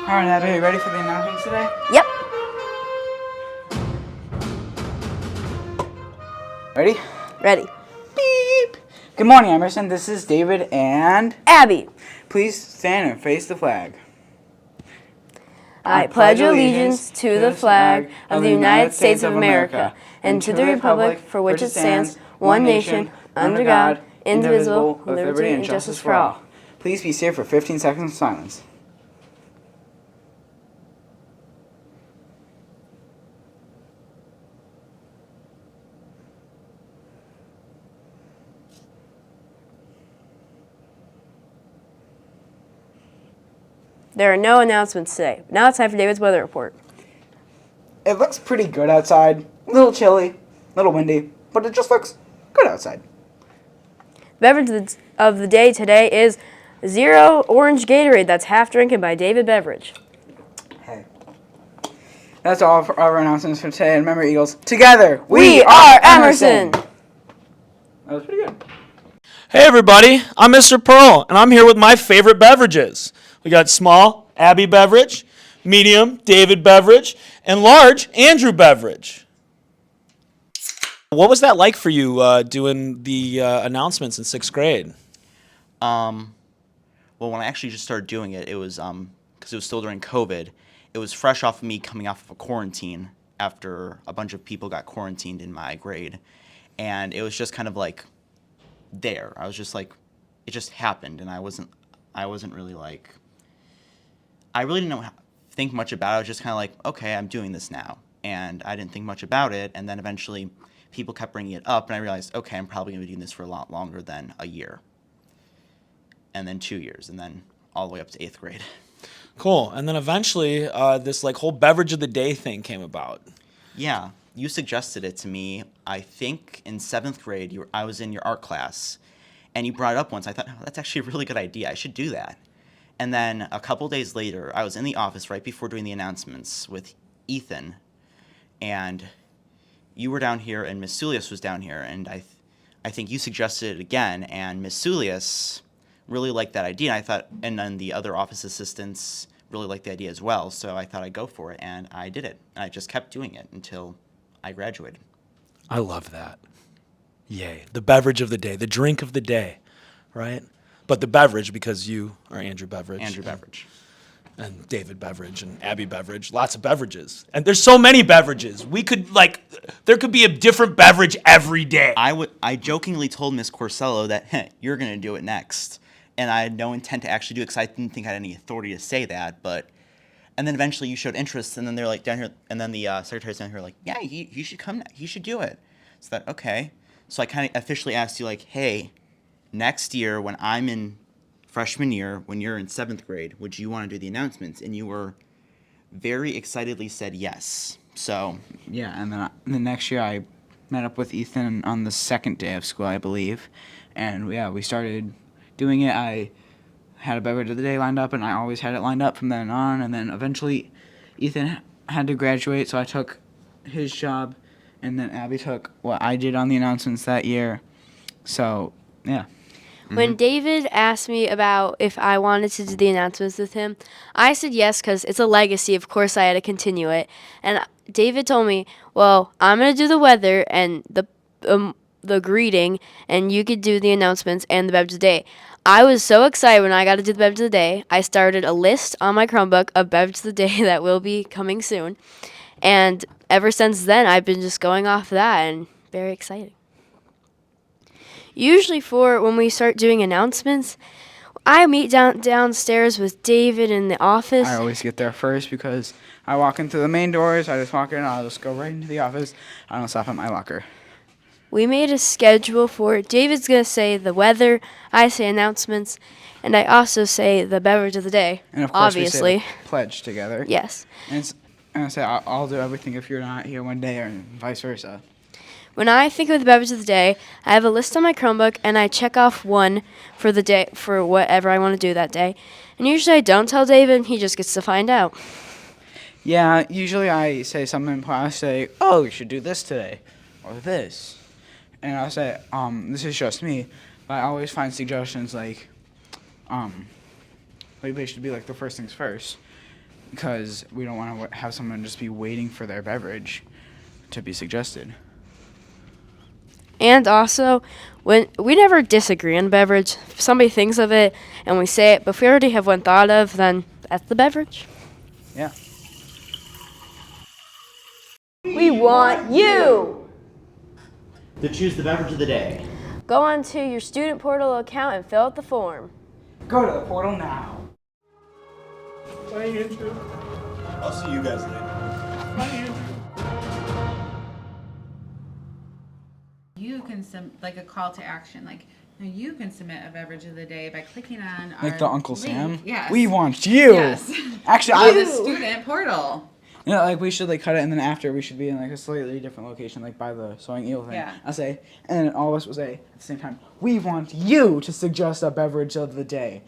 All right, Abby, are you ready for the announcements today? Yep. Ready? Ready. Beep. Good morning, Emerson. This is David and Abby. please stand and face the flag. I pledge allegiance to the flag of the United States of America and to the republic for which it stands, one nation, under God, indivisible, with liberty and justice for all. Please be safe for 15 seconds of silence. There are no announcements today. Now it's time for David's weather report. It looks pretty good outside. A little chilly, a little windy, but it just looks good outside. Beverage of the day today is Zero Orange Gatorade. That's half drinking by David Beverage. Hey. That's all for our announcements for today. And remember, Eagles, together We are Emerson! That was pretty good. Hey everybody, I'm Mr. Pearl, and I'm here with my favorite beverages. We got small, Abby Beverage, medium, David Beverage, and large, Andrew Beverage. What was that like for you doing the announcements in 6th grade? Well, when I actually just started doing it, it was because it was still during COVID. It was fresh off of me coming off of a quarantine after a bunch of people got quarantined in my grade, and it was just kind of like there. I was just like, it just happened, and I wasn't really like, I really didn't think much about it. I was just kind of like, okay, I'm doing this now, and I didn't think much about it, and then eventually people kept bringing it up, and I realized, okay, I'm probably going to be doing this for a lot longer than a year, and then 2 years, and then all the way up to 8th grade. Cool. And then eventually this like whole beverage of the day thing came about. Yeah, you suggested it to me, I think in 7th grade. I was in your art class, and you brought it up once. I thought, oh, that's actually a really good idea. I should do that. And then a couple days later, I was in the office right before doing the announcements with Ethan, and you were down here, and Miss Sulius was down here, and I think you suggested it again, and Miss Sulius really liked that idea. And I thought, and then the other office assistants really liked the idea as well, so I thought I'd go for it, and I did it. I just kept doing it until I graduated. I love that. Yay. The beverage of the day, the drink of the day, right? But the beverage, because you are Andrew Beverage. Andrew Beverage. And David Beverage and Abby Beverage. Lots of beverages. And there's so many beverages. We could, there could be a different beverage every day. I jokingly told Miss Corsello that, you're going to do it next. And I had no intent to actually do it because I didn't think I had any authority to say that. And then eventually you showed interest, and then they're like down here, and then the secretary's down here like, yeah, he should come, he should do it. So that, okay. So I kind of officially asked you like, hey, next year when I'm in freshman year, when you're in 7th grade, would you want to do the announcements? And you were very excitedly said yes. So Yeah, and then the next year I met up with Ethan on the second day of school, I believe. And yeah, we started doing it. I had a beverage of the day lined up, and I always had it lined up from then on. And then eventually Ethan had to graduate, so I took his job, and then Abby took what I did on the announcements that year. So, yeah. When David asked me about if I wanted to do the announcements with him, I said yes because it's a legacy. Of course, I had to continue it. And David told me, well, I'm going to do the weather and the greeting, and you could do the announcements and the beverage of the day. I was so excited when I got to do the beverage of the day. I started a list on my Chromebook of beverage of the day that will be coming soon. And ever since then, I've been just going off that, and very exciting. Usually for when we start doing announcements, I meet downstairs with David in the office. I always get there first because I walk in through the main doors. I just walk in, I'll just go right into the office. I don't stop at my locker. We made a schedule for it. David's going to say the weather, I say announcements, and I also say the beverage of the day, And of course, obviously. we say the pledge together. Yes. And I say I'll do everything if you're not here one day, or vice versa. When I think of the beverage of the day, I have a list on my Chromebook, and I check off one for the day for whatever I want to do that day. And usually I don't tell David, he just gets to find out. Yeah, usually I say something in class, say, oh, we should do this today, or this. And I'll say, this is just me, but I always find suggestions like, maybe it should be like the first things first. because we don't want to have someone just be waiting for their beverage to be suggested. And also, when we never disagree on beverage, if somebody thinks of it and we say it, but if we already have one thought of, then that's the beverage. Yeah. We want you! To choose the beverage of the day. Go onto your student portal account and fill out the form. Go to the portal now. Bye, Andrew. I'll see you guys later. Bye, Andrew. You can like a call to action, like now you can submit a beverage of the day by clicking on Like our the Uncle link. Sam? Yes. We want you! Yes. Actually, On the I... student portal. You know, like, we should, like, cut it, and then after we should be in, like, a slightly different location, like, by the sewing eel thing. Yeah. I'll say, and then all of us will say, at the same time, we want you to suggest a beverage of the day.